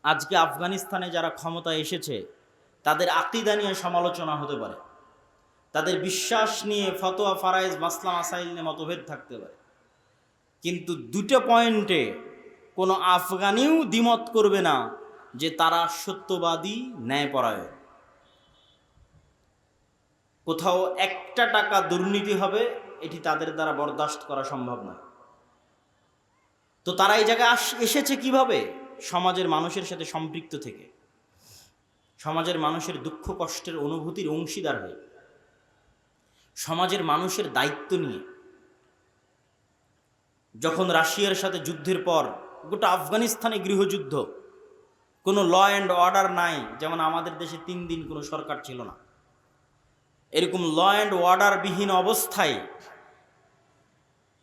আজকে আফগানিস্তানে যারা ক্ষমতায় এসেছে তাদের আকীদা নিয়ে সমালোচনা হতে পারে, তাদের বিশ্বাস নিয়ে ফতোয়া ফারায়েজ মাসলা মাসাইল নিয়ে মতভেদ থাকতে পারে, কিন্তু দুটো পয়েন্টে কোনো আফগানিও দ্বিমত করবে না যে তারা সত্যবাদী, ন্যায়পরায়ণ। কোথাও একটা টাকা দুর্নীতি হবে এটি তাদের দ্বারা বরদাস্ত করা সম্ভব নয়। তো তারা এই জায়গায় এসেছে কিভাবে? সমাজের মানুষের সাথে সম্পৃক্ত থেকে, সমাজের মানুষের দুঃখ কষ্টের অনুভূতির অংশীদার হয়ে, সমাজের মানুষের দায়িত্ব নিয়ে। যখন রাশিয়ার সাথে যুদ্ধের পর গোটা আফগানিস্তানে গৃহযুদ্ধ, কোনো ল অ্যান্ড অর্ডার নাই, যেমন আমাদের দেশে 3 দিন কোনো সরকার ছিল না, এরকম ল অ্যান্ড অর্ডার বিহীন অবস্থায়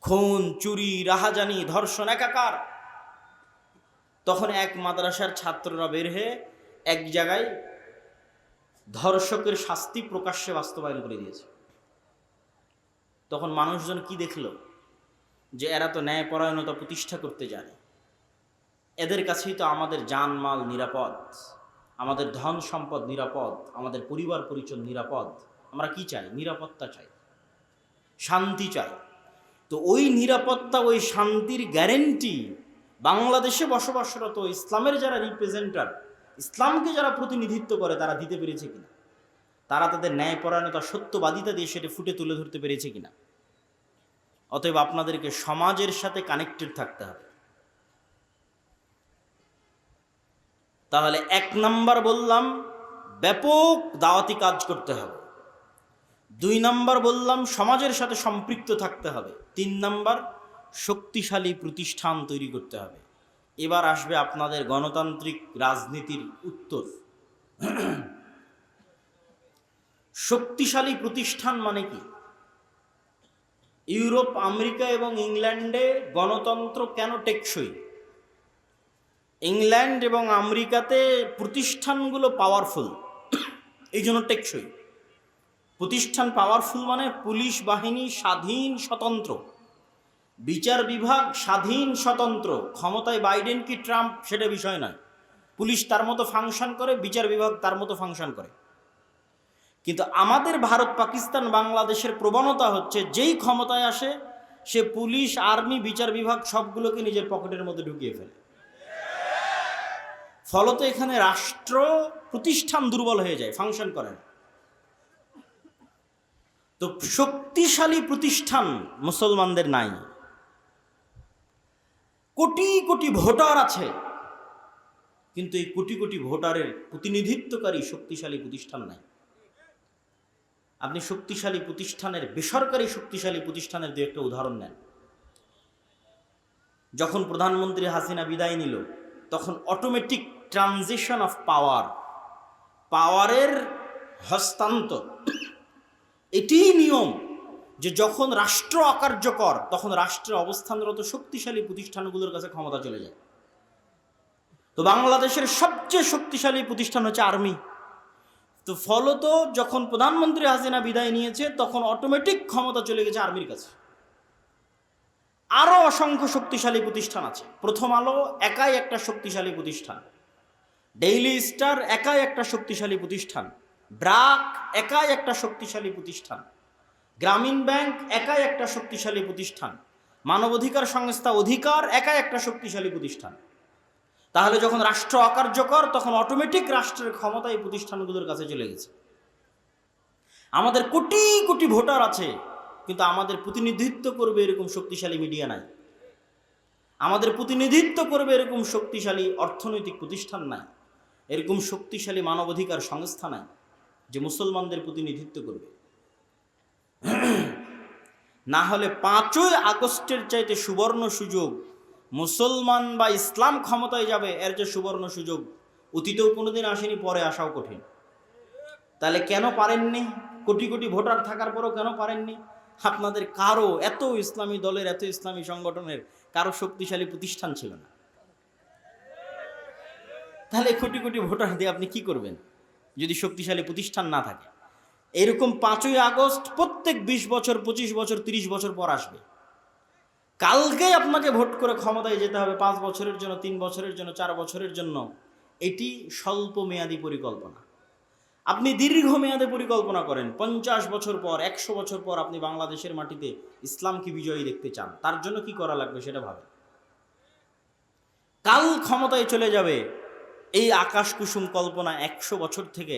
খুন, চুরি, রাহাজানি, ধর্ষণ একাকার। তখন এক মাদ্রাসার ছাত্ররা বের হয়ে এক জায়গায় ধর্ষকের শাস্তি প্রকাশ্যে বাস্তবায়ন করে দিয়েছে। তখন মানুষজন কি দেখলো? যে এরা তো ন্যায়পরায়ণতা প্রতিষ্ঠা করতে জানে, এদের কাছেই তো আমাদের জানমাল নিরাপদ, আমাদের ধন সম্পদ নিরাপদ, আমাদের পরিবার পরিজন নিরাপদ। আমরা কি চাই? নিরাপত্তা চাই, শান্তি চাই। তো ওই নিরাপত্তা, ওই শান্তির গ্যারেন্টি বাংলাদেশে বসবাসরত ইসলামের যারা রিপ্রেজেন্টার, ইসলামকে যারা প্রতিনিধিত্ব করে, তারা দিতে পেরেছে কিনা? তারা তাদের ন্যায়পরায়ণতা, সত্যবাদিতা দিয়ে সেটা ফুটে তুলে ধরতে পেরেছে কিনা? অতএব আপনাদেরকে সমাজের সাথে কানেক্টেড থাকতে হবে। তাহলে 1 নাম্বার বললাম ব্যাপক দাওয়াতি কাজ করতে হবে, 2 নাম্বার বললাম সমাজের সাথে সম্পৃক্ত থাকতে হবে, 3 নাম্বার শক্তিশালী প্রতিষ্ঠান তৈরি করতে হবে। এবার আসবে আপনাদের গণতান্ত্রিক রাজনীতির উত্তর। শক্তিশালী প্রতিষ্ঠান মানে কি? ইউরোপ, আমেরিকা এবং ইংল্যান্ডে গণতন্ত্র কেন টেকসই? ইংল্যান্ড এবং আমেরিকাতে প্রতিষ্ঠানগুলো পাওয়ারফুল, এই জন্য টেকসই। প্রতিষ্ঠান পাওয়ারফুল মানে পুলিশ বাহিনী স্বাধীন স্বতন্ত্র, বিচার বিভাগ স্বাধীন স্বতন্ত্র। ক্ষমতায় বাইডেন কি ট্রাম্প সেটা বিষয় নয়, পুলিশ তার মতো ফাংশন করে, বিচার বিভাগ তার মতো ফাংশন করে। কিন্তু আমাদের ভারত, পাকিস্তান, বাংলাদেশের প্রবণতা হচ্ছে যেই ক্ষমতায় আসে সে পুলিশ, আর্মি, বিচার বিভাগ সবগুলোকে নিজের পকেটের মধ্যে ঢুকিয়ে ফেলে। ফলত এখানে রাষ্ট্র প্রতিষ্ঠান দুর্বল হয়ে যায়, ফাংশন করে না। তো শক্তিশালী প্রতিষ্ঠান মুসলমানদের নাই। কোটি কোটি ভোটার আছে, কিন্তু এই কোটি কোটি ভোটারের প্রতিনিধিত্বকারী শক্তিশালী প্রতিষ্ঠান নাই। আপনি শক্তিশালী প্রতিষ্ঠানের, বেসরকারি শক্তিশালী প্রতিষ্ঠানের 2-1টা উদাহরণ নেন। যখন প্রধানমন্ত্রী হাসিনা বিদায় নিল, তখন অটোমেটিক ট্রানজিশন অফ পাওয়ার, পাওয়ারের হস্তান্তর, এটিই নিয়ম যে যখন রাষ্ট্র অকার্যকর তখন রাষ্ট্রের অবস্থানরত শক্তিশালী প্রতিষ্ঠানগুলোর কাছে ক্ষমতা চলে যায়। তো বাংলাদেশের সবচেয়ে শক্তিশালী প্রতিষ্ঠান হচ্ছে আর্মি। তো ফলত যখন প্রধানমন্ত্রী হাসিনা বিদায় নিয়েছে তখন অটোমেটিক ক্ষমতা চলে গেছে আর্মির কাছে। আরও অসংখ্য শক্তিশালী প্রতিষ্ঠান আছে। প্রথম আলো একাই একটা শক্তিশালী প্রতিষ্ঠান, ডেইলি স্টার একাই একটা শক্তিশালী প্রতিষ্ঠান, ব্র্যাক একাই একটা শক্তিশালী প্রতিষ্ঠান, গ্রামীণ ব্যাংক একাই একটা শক্তিশালী প্রতিষ্ঠান, মানবাধিকার সংস্থা অধিকার একাই একটা শক্তিশালী প্রতিষ্ঠান। তাহলে যখন রাষ্ট্র অকার্যকর তখন অটোমেটিক রাষ্ট্রের ক্ষমতা এই প্রতিষ্ঠানগুলোর কাছে চলে গেছে। আমাদের কোটি কোটি ভোটার আছে, কিন্তু আমাদের প্রতিনিধিত্ব করবে এরকম শক্তিশালী মিডিয়া নাই, আমাদের প্রতিনিধিত্ব করবে এরকম শক্তিশালী অর্থনৈতিক প্রতিষ্ঠান নাই, এরকম শক্তিশালী মানবাধিকার সংস্থা নাই যে মুসলমানদের প্রতিনিধিত্ব করবে। না হলে 5ই আগস্টের চাইতে সুবর্ণ সুযোগ, মুসলমান বা ইসলাম ক্ষমতায় যাবে, এর যে সুবর্ণ সুযোগ অতীতেও কোনোদিন আসেনি, পরে আসাও কঠিন। তাহলে কেন পারেননি? কোটি কোটি ভোটার থাকার পরও কেন পারেননি? আপনাদের কারো, এত ইসলামী দলের, এত ইসলামী সংগঠনের কারো শক্তিশালী প্রতিষ্ঠান ছিল না। তাহলে কোটি কোটি ভোটার দিয়ে আপনি কি করবেন যদি শক্তিশালী প্রতিষ্ঠান না থাকে? এরকম 5ই আগস্ট প্রত্যেক 20 বছর, 25 বছর, 30 বছর পর আসবে। কালকেই আপনাকে ভোট করে ক্ষমতায় যেতে হবে 5 বছরের জন্য, 3 বছরের জন্য, 4 বছরের জন্য। এটি স্বল্প মেয়াদী পরিকল্পনা। আপনি দীর্ঘমেয়াদে পরিকল্পনা করেন, 50 বছর পর, 100 বছর পর আপনি বাংলাদেশের মাটিতে ইসলামকে বিজয়ী দেখতে চান, তার জন্য কি করা লাগবে সেটা ভাবেন। কাল ক্ষমতায় চলে যাবে এই আকাশ কুসুম কল্পনা 100 বছর থেকে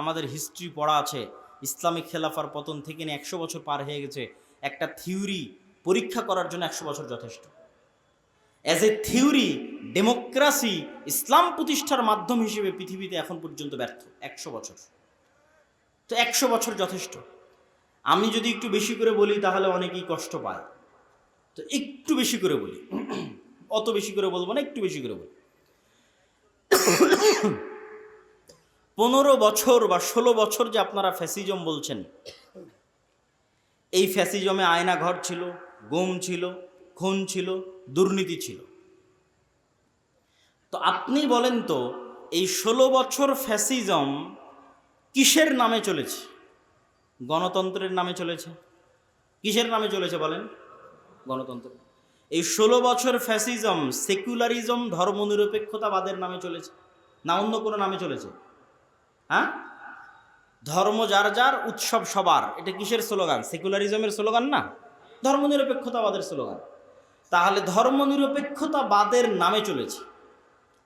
আমাদের হিস্ট্রি পড়া আছে। ইসলামিক খেলাফার পতন থেকে নিয়ে 100 বছর পার হয়ে গেছে। একটা থিওরি পরীক্ষা করার জন্য 100 বছর যথেষ্ট। অ্যাজ এ থিওরি, ডেমোক্রেসি ইসলাম প্রতিষ্ঠার মাধ্যম হিসেবে পৃথিবীতে এখন পর্যন্ত ব্যর্থ 100 বছর। তো 100 বছর যথেষ্ট। আমি যদি একটু বেশি করে বলি তাহলে অনেকেই কষ্ট পায়, তো একটু বেশি করে বলি, অত বেশি করে বলবো না, একটু বেশি করে বলি। 15 বছর বা 16 বছর যে আপনারা ফ্যাসিজম বলছেন, এই ফ্যাসিজমে আয়না ঘর ছিল, গুম ছিল, খুন ছিল, দুর্নীতি ছিল। তো আপনি বলেন তো, এই 16 বছর ফ্যাসিজম কিসের নামে চলেছে? গণতন্ত্রের নামে চলেছে। কিসের নামে চলেছে বলেন? গণতন্ত্র। এই 16 বছর ফ্যাসিজম সেকুলারিজম, ধর্মনিরপেক্ষতাবাদের নামে চলেছে না অন্য কোনো নামে চলেছে? হ্যাঁ, ধর্ম যার যার, উৎসব সবার, এটা কিসের স্লোগান? সেকুলারিজমের স্লোগান না, ধর্মনিরপেক্ষতাবাদের স্লোগান। তাহলে ধর্মনিরপেক্ষতাবাদের নামে চলেছে,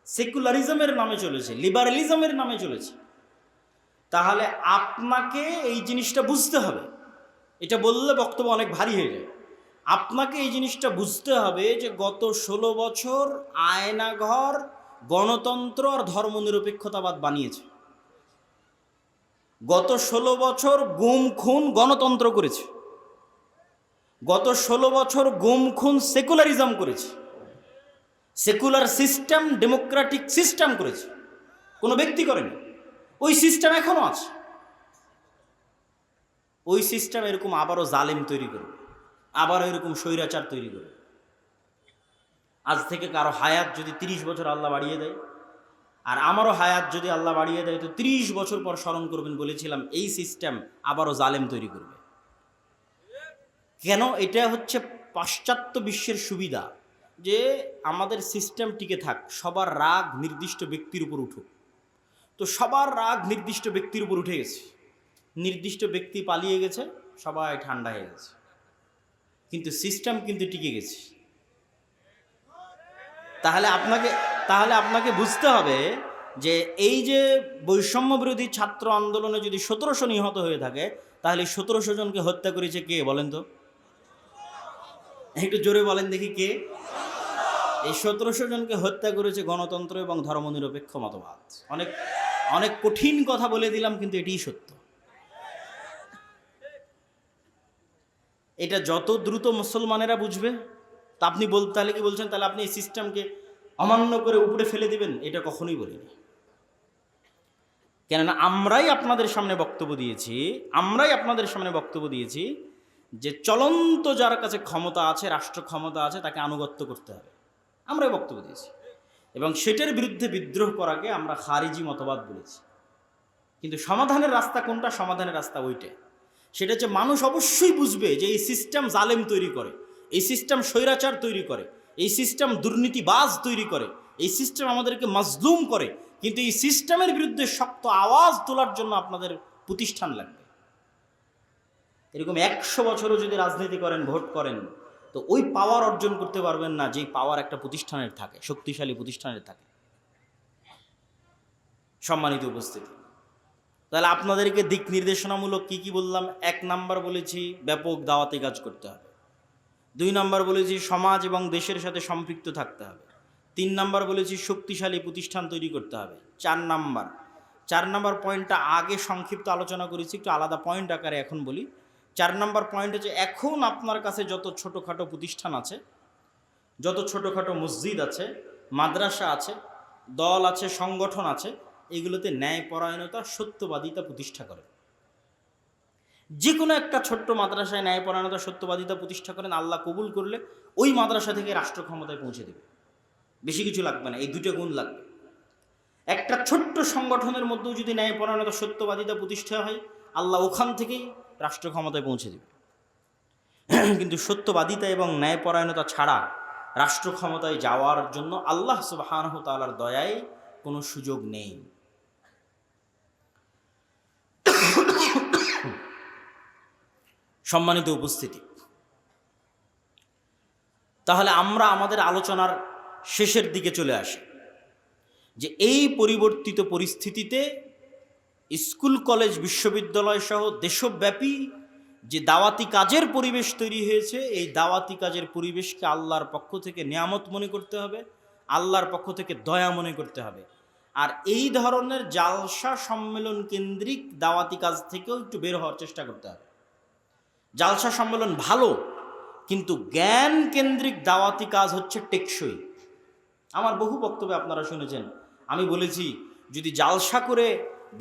সেকুলারিজমের নামে চলেছে, লিবারালিজমের নামে চলেছে। তাহলে আপনাকে এই জিনিসটা বুঝতে হবে। এটা বললে বক্তব্য অনেক ভারী হয়ে যায়। আপনাকে এই জিনিসটা বুঝতে হবে যে গত 16 বছর আয়নাঘর গণতন্ত্র আর ধর্মনিরপেক্ষতাবাদ বানিয়েছে। গত 16 বছর গুম খুন গণতন্ত্র করেছে। গত 16 বছর গুম খুন সেকুলারিজম করেছে। সেকুলার সিস্টেম ডেমোক্রেটিক সিস্টেম করেছে, কোনো ব্যক্তি করেনি। ওই সিস্টেম এখনো আছে। ওই সিস্টেম এরকম আবারও জালেম তৈরি করবে, আবারও এরকম স্বৈরাচার তৈরি করবে। আজ থেকে কারো হায়াত যদি 30 বছর আল্লাহ বাড়িয়ে দেয়, আর আমারও হায়াত যদি আল্লাহ বাড়িয়ে দেয়, তো 30 বছর পর স্মরণ করবেন, বলেছিলাম এই সিস্টেম আবারও জালেম তৈরি করবে। কেন? এটা হচ্ছে পাশ্চাত্য বিশ্বের সুবিধা, যে আমাদের সিস্টেম টিকে থাক, সবার রাগ নির্দিষ্ট ব্যক্তির উপর উঠুক। তো সবার রাগ নির্দিষ্ট ব্যক্তির উপর উঠে গেছে, নির্দিষ্ট ব্যক্তি পালিয়ে গেছে, সবাই ঠান্ডা হয়ে গেছে, কিন্তু সিস্টেম কিন্তু টিকে গেছে। তাহলে আপনাকে বুঝতে হবে যে এই যে বৈষম্য বিরোধী ছাত্র আন্দোলনে যদি 1700 নিহত হয়ে থাকে, তাহলে 1700 জনকে হত্যা করেছে কে বলেন তো? একটু জোরে বলেন দেখি, কে? এই 1700 জনকে হত্যা করেছে গণতন্ত্র এবং ধর্মনিরপেক্ষ মতবাদ। অনেক অনেক কঠিন কথা বলে দিলাম, কিন্তু এটিই সত্য। এটা যত দ্রুত মুসলমানেরা বুঝবে, তা আপনি তাহলে কি বলছেন তাহলে আপনি এই সিস্টেমকে অমান্য করে উপরে ফেলে দিবেন? এটা কখনোই বলিনি। কেননা আমরাই আপনাদের সামনে বক্তব্য দিয়েছি যে চলন্ত যার কাছে ক্ষমতা আছে, রাষ্ট্র ক্ষমতা আছে, তাকে আনুগত্য করতে হবে। আমরাই বক্তব্য দিয়েছি, এবং সেটার বিরুদ্ধে বিদ্রোহ করাকে আমরা খারিজি মতবাদ বলেছি। কিন্তু সমাধানের রাস্তা কোনটা? সমাধানের রাস্তা ওইটা। সেটা হচ্ছে মানুষ অবশ্যই বুঝবে যে এই সিস্টেম জালেম তৈরি করে, এই সিস্টেম স্বৈরাচার তৈরি করে, এই সিস্টেম দুর্নীতিবাজ তৈরি করে, এই সিস্টেম আমাদেরকে মাজলুম করে। কিন্তু এই সিস্টেমের বিরুদ্ধে শক্ত আওয়াজ তোলার জন্য আপনাদের প্রতিষ্ঠান লাগবে। এরকম 100 বছরও যদি রাজনীতি করেন, ভোট করেন, তো ওই পাওয়ার অর্জন করতে পারবেন না যেই পাওয়ার একটা প্রতিষ্ঠানের থাকে, শক্তিশালী প্রতিষ্ঠানের থাকে। সম্মানিত উপস্থিতি, তাহলে আপনাদেরকে দিক নির্দেশনামূলক কি কি বললাম? 1 নাম্বার বলেছি ব্যাপক দাওয়াতি কাজ করতে হবে। 2 নাম্বার বলেছি সমাজ এবং দেশের সাথে সম্পৃক্ত থাকতে হবে। 3 নাম্বার বলেছি শক্তিশালী প্রতিষ্ঠান তৈরি করতে হবে। 4 নাম্বার পয়েন্টটা আগে সংক্ষিপ্ত আলোচনা করেছি, একটু আলাদা পয়েন্ট আকারে এখন বলি। 4 নাম্বার পয়েন্ট হচ্ছে, এখন আপনার কাছে যত ছোটোখাটো প্রতিষ্ঠান আছে, যত ছোটোখাটো মসজিদ আছে, মাদ্রাসা আছে, দল আছে, সংগঠন আছে, এগুলোতে ন্যায়পরায়ণতা, সত্যবাদিতা প্রতিষ্ঠা করে। যে কোনো একটা ছোট্ট মাদ্রাসায় ন্যায়পরায়ণতা, সত্যবাদিতা প্রতিষ্ঠা করেন, আল্লাহ কবুল করলে ওই মাদ্রাসা থেকে রাষ্ট্র ক্ষমতায় পৌঁছে দেবে। বেশি কিছু লাগবে না, এই 2টা গুণ লাগবে। একটা ছোট্ট সংগঠনের মধ্যেও যদি ন্যায়পরায়ণতা, সত্যবাদিতা প্রতিষ্ঠা হয়, আল্লাহ ওখান থেকেই রাষ্ট্র ক্ষমতায় পৌঁছে দেবে। কিন্তু সত্যবাদিতা এবং ন্যায়পরায়ণতা ছাড়া রাষ্ট্র ক্ষমতায় যাওয়ার জন্য আল্লাহ সুবহানাহু ওয়া তাআলার দয়ায় কোনো সুযোগ নেই। সম্মানিত উপস্থিতি, তাহলে আমরা আমাদের আলোচনার শেষের দিকে চলে আসি যে এই পরিবর্তিত পরিস্থিতিতে স্কুল কলেজ বিশ্ববিদ্যালয় সহ দেশব্যাপী যে দাওয়াতি কাজের পরিবেশ তৈরি হয়েছে, এই দাওয়াতি কাজের পরিবেশকে আল্লাহর পক্ষ থেকে নিয়ামত মনে করতে হবে, আল্লাহর পক্ষ থেকে দয়া মনে করতে হবে। আর এই ধরনের জালসা সম্মেলন কেন্দ্রিক দাওয়াতি কাজ থেকেও একটু বের হওয়ার চেষ্টা করতে হবে। জালসা সম্মেলন ভালো, কিন্তু জ্ঞান কেন্দ্রিক দাওয়াতি কাজ হচ্ছে টেকসই। আমার বহু বক্তব্যে আপনারা শুনেছেন, আমি বলেছি যদি জালসা করে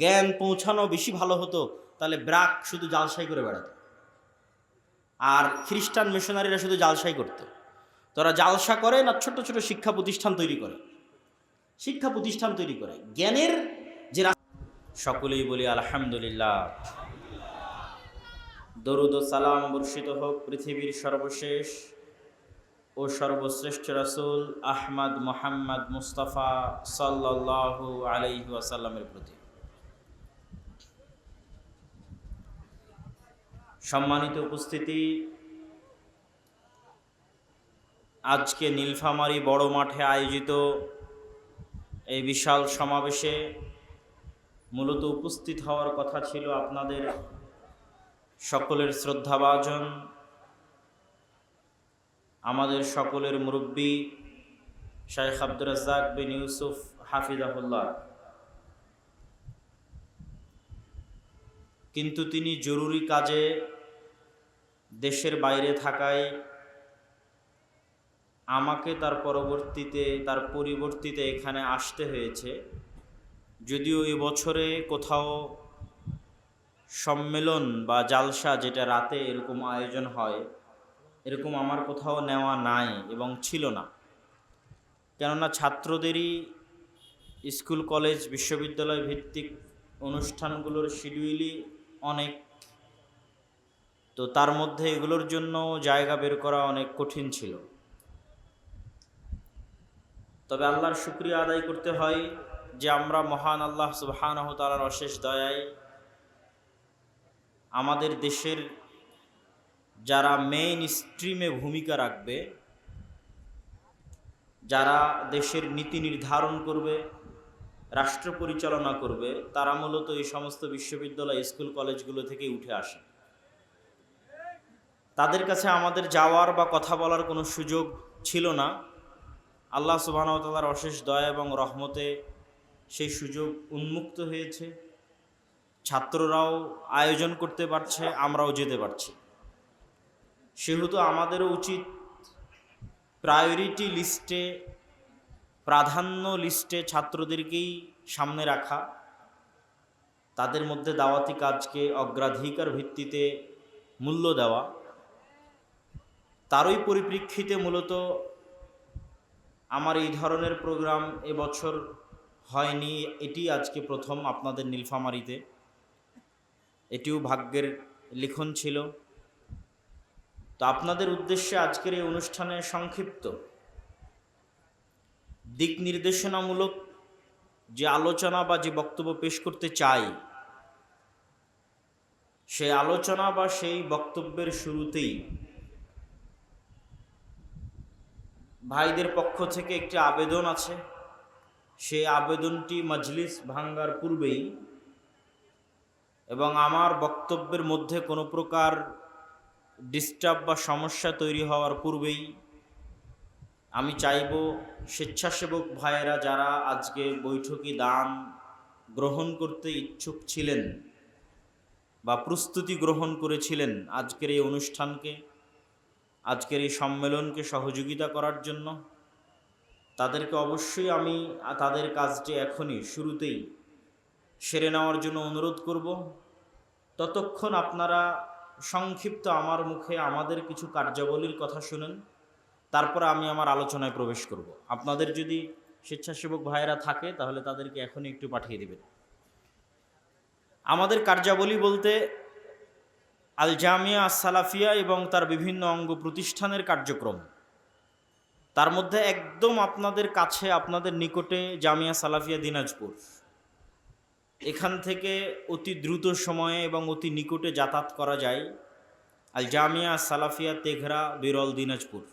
জ্ঞান পৌঁছানো বেশি ভালো হতো, তাহলে ব্রাক শুধু জালসাই করে বেড়াতো, আর খ্রিস্টান মিশনারিরা শুধু জালসাই করত। তোরা জালসা করে না, ছোট ছোট শিক্ষা প্রতিষ্ঠান তৈরি করে, শিক্ষা প্রতিষ্ঠান তৈরি করে জ্ঞানের যে। সকলেই বলি আলহামদুলিল্লাহ। দরুদ ও সালাম বর্ষিত হোক পৃথিবীর সর্বশেষ ও সর্বশ্রেষ্ঠ রাসূল আহমদ মুহাম্মদ মুস্তাফা সাল্লাল্লাহু আলাইহি ওয়াসাল্লামের প্রতি। সম্মানিত উপস্থিতি, আজকে নীলফামারী বড় মাঠে আয়োজিত এই বিশাল সমাবেশে মূলত উপস্থিত হওয়ার কথা ছিল আপনাদের সকলের শ্রদ্ধাভাজন, আমাদের সকলের মুরব্বী শাইখ আব্দুর রাজ্জাক বিন ইউসুফ হাফিজাহুল্লাহ, কিন্তু তিনি জরুরি কাজে দেশের বাইরে থাকায় আমাকে তার পরিবর্তিতে এখানে আসতে হয়েছে। যদিও এবছরে কোথাও সম্মেলন বা জালসা, যেটা রাতে এরকম আয়োজন হয়, এরকম আমার কোথাও নেওয়া নাই এবং ছিল না। কেননা ছাত্রদেরই স্কুল কলেজ বিশ্ববিদ্যালয় ভিত্তিক অনুষ্ঠানগুলোর শিডিউলই অনেক, তো তার মধ্যে এগুলোর জন্য জায়গা বের করা অনেক কঠিন ছিল। তবে আল্লাহর শুকরিয়া আদায় করতে হয় যে আমরা মহান আল্লাহ সুবহানাহু ওয়া তাআলার অশেষ দয়ায় আমাদের দেশের যারা মেইন স্ট্রিমে ভূমিকা রাখবে, যারা দেশের নীতি নির্ধারণ করবে, রাষ্ট্র পরিচালনা করবে, তারা মূলত এই সমস্ত বিশ্ববিদ্যালয় স্কুল কলেজগুলো থেকে উঠে আসে। তাদের কাছে আমাদের যাওয়ার বা কথা বলার কোনো সুযোগ ছিল না। আল্লাহ সুবহানাহু ওয়া তাআলার অশেষ দয়া এবং রহমতে সেই সুযোগ উন্মুক্ত হয়েছে। ছাত্ররাও আয়োজন করতে পারছে, আমরাও যেতে পারছি। সেহেতু আমাদেরও উচিত প্রায়োরিটি লিস্টে, প্রাধান্য লিস্টে ছাত্রদেরকেই সামনে রাখা, তাদের মধ্যে দাওয়াতি কাজকে অগ্রাধিকার ভিত্তিতে মূল্য দেওয়া। তারই পরিপ্রেক্ষিতে মূলত আমার এই ধরনের প্রোগ্রাম এবছর হয়নি, এটি আজকে প্রথম আপনাদের নীলফামারীতে। এটিও ভাগ্যের লিখন ছিল। তো আপনাদের উদ্দেশ্যে আজকের এই অনুষ্ঠানে সংক্ষিপ্ত দিক নির্দেশনামূলক যে আলোচনা বা যে বক্তব্য পেশ করতে চাই, সেই আলোচনা বা সেই বক্তব্যের শুরুতেই ভাইদের পক্ষ থেকে একটি আবেদন আছে। সেই আবেদনটি মজলিস ভাঙ্গার পূর্বেই এবং আমার বক্তব্যের মধ্যে কোনো প্রকার ডিস্টার্ব বা সমস্যা তৈরি হওয়ার পূর্বেই আমি চাইব স্বেচ্ছাসেবক ভাইয়েরা যারা আজকে বৈঠকি দান গ্রহণ করতে ইচ্ছুক ছিলেন বা প্রস্তুতি গ্রহণ করেছিলেন আজকের এই অনুষ্ঠানকে, আজকের এই সম্মেলনকে সহযোগিতা করার জন্য, তাদেরকে অবশ্যই আমি তাদের কাজটি এখনই শুরুতেই সেরে নেওয়ার জন্য অনুরোধ করব। ততক্ষণ আপনারা সংক্ষিপ্ত আমার মুখে আমাদের কিছু কার্যাবলীর কথা শুনেন, তারপরে আমি আমার আলোচনায় প্রবেশ করব। আপনাদের যদি স্বেচ্ছাসেবক ভাইয়েরা থাকে তাহলে তাদেরকে এখনই একটু পাঠিয়ে দেবেন। আমাদের কার্যাবলী বলতে আল জামিয়া আস সালাফিয়া এবং তার বিভিন্ন অঙ্গ প্রতিষ্ঠানের কার্যক্রম, তার মধ্যে একদম আপনাদের কাছে, আপনাদের নিকটে জামিয়া সালাফিয়া দিনাজপুর, এখান থেকে অতি দ্রুত সময়ে এবং অতি নিকটে যাতায়াত করা যায় আল জামিয়া সালাফিয়া তেঘরা বিরল দিনাজপুর।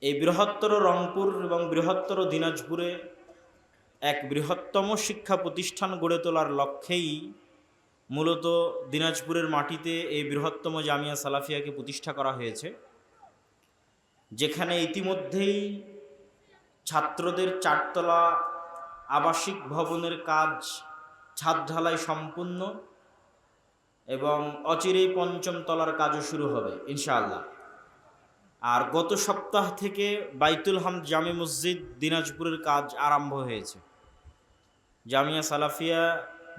এই বৃহত্তর রংপুর এবং বৃহত্তর দিনাজপুরে এক বৃহত্তম শিক্ষা প্রতিষ্ঠান গড়ে তোলার লক্ষ্যেই মূলত দিনাজপুরের মাটিতে এই বৃহত্তম জামিয়া সালাফিয়াকে প্রতিষ্ঠা করা হয়েছে, যেখানে ইতিমধ্যেই ছাত্রদের 4 তলা আবাসিক ভবনের কাজ ছাদ ঢালাই সম্পূর্ণ এবং অচিরেই 5ম তলার কাজও শুরু হবে ইনশাআল্লাহ। আর গত সপ্তাহ থেকে বাইতুল হামদ জামে মসজিদ দিনাজপুরের কাজ আরম্ভ হয়েছে। জামিয়া সালাফিয়া